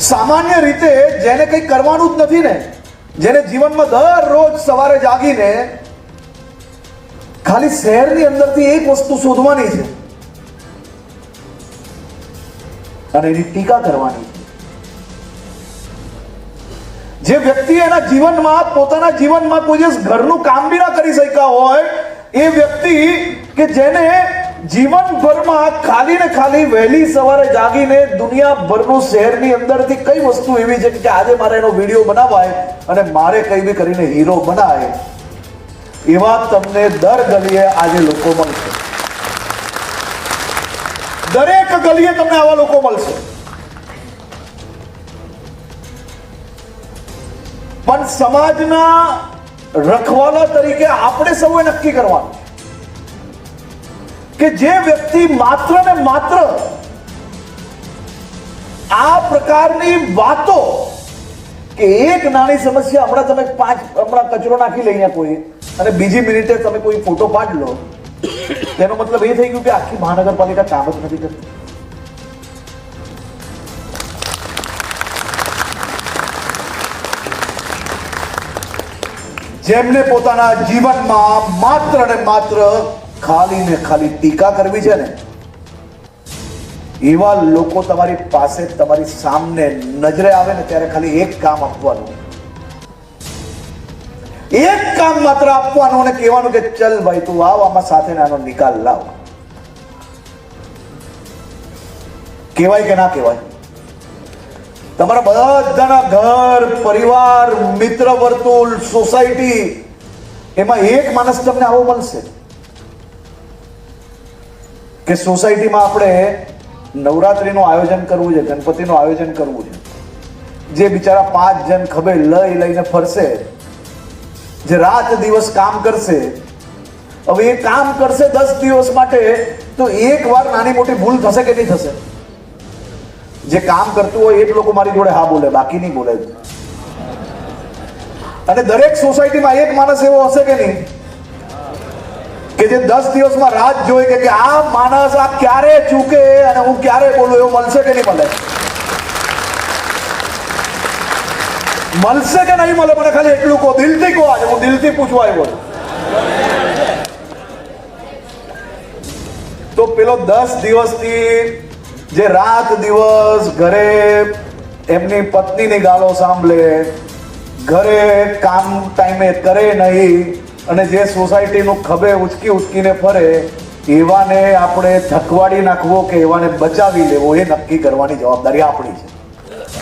સામાન્ય રીતે જેને કંઈ કરવાનું જ નથી ને, જેને જીવનમાં દરરોજ સવારે જાગીને ખાલી શહેરની અંદરથી એક વસ્તુ શોધવાની છે અને એની ટીકા કરવાની છે. જે વ્યક્તિ એના જીવનમાં, પોતાના જીવનમાં કોઈ દિવસ ઘરનું કામ બી ના કરી શક્યા હોય, એ વ્યક્તિ કે જેને જીવનભરમાં ખાલી ને ખાલી વહેલી સવારે જાગીને દુનિયાભરનું શહેરની અંદરથી કઈ વસ્તુ એવી છે કે આજે મારે એનો વિડીયો બનાવાય અને મારે કઈ બી કરીને હીરો બનાવે, એવા તમને દર ગલીએ આજે લોકો મળશે. દરેક ગલીએ તમને આવા લોકો મળશે. પણ સમાજના રખવાલા તરીકે આપણે સૌએ નક્કી કરવાનું કે જે વ્યક્તિ માત્ર ને માત્ર આ પ્રકારની વાતો, કે એક નાની સમસ્યા, હમણાં કચરો નાખી લઈએ કોઈ અને બીજી મિનિટે તમે કોઈ ફોટો પાડી લો, તેનો મતલબ એ થઈ ગયું કે આખી મહાનગરપાલિકા કામ જ નથી કરતી. જેમને પોતાના જીવનમાં માત્ર ને માત્ર ખાલી ને ખાલી ટીકા કરવી છે ને, એવા લોકો તમારી પાસે, તમારી સામે નજરે આવે ને ત્યારે ખાલી એક કામ આપવાનું, એક કામ માત્ર આપવાનું અને કહેવાનું કે ચલ ભાઈ તું આવ, આમાં સાથે આનો નિકાલ લાવ. કહેવાય કે ના કહેવાય? તમારા બધાના ઘર, પરિવાર, મિત્ર વર્તુળ, સોસાયટી, એમાં એક માણસ તમને આવો મળશે કે સોસાયટીમાં આપણે નવરાત્રીનું આયોજન કરવું છે, ગણપતિનું આયોજન કરવું છે, જે બિચારા 5 જણ ખભે લઈને ફરશે, જે રાત દિવસ કામ કરશે. હવે એ કામ કરશે 10 દિવસ માટે, તો એક વાર નાની મોટી ભૂલ થશે કે નહીં થશે? જે કામ કરતું હોય એ જ લોકો મારી જોડે હા બોલે, બાકી નહીં બોલે. અને દરેક સોસાયટીમાં એક માણસ એવો હશે કે નહીં કે જે 10 દિવસમાં રાત જોઈ કે આ માણસ આ ક્યારે ચૂકે અને હું ક્યારે બોલું, એવું મળશે કે નહીં મળે? મળશે કે નહીં મળે? મને ખાલી એટલું કહો, દિલથી કહો. આજે હું દિલથી પૂછવા આવ્યો છું. તો પેલો 10 દિવસથી જે રાત દિવસ ઘરે એમની પત્નીની ગાળો સાંભળે, ઘરે કામ ટાઈમે કરે નહીં અને જે સોસાયટીનું ખભે ઉચકીને ફરે, એવાને આપણે ધકવાડી નાખવો કે એવાને બચાવી લેવો, એ નક્કી કરવાની જવાબદારી આપણી છે.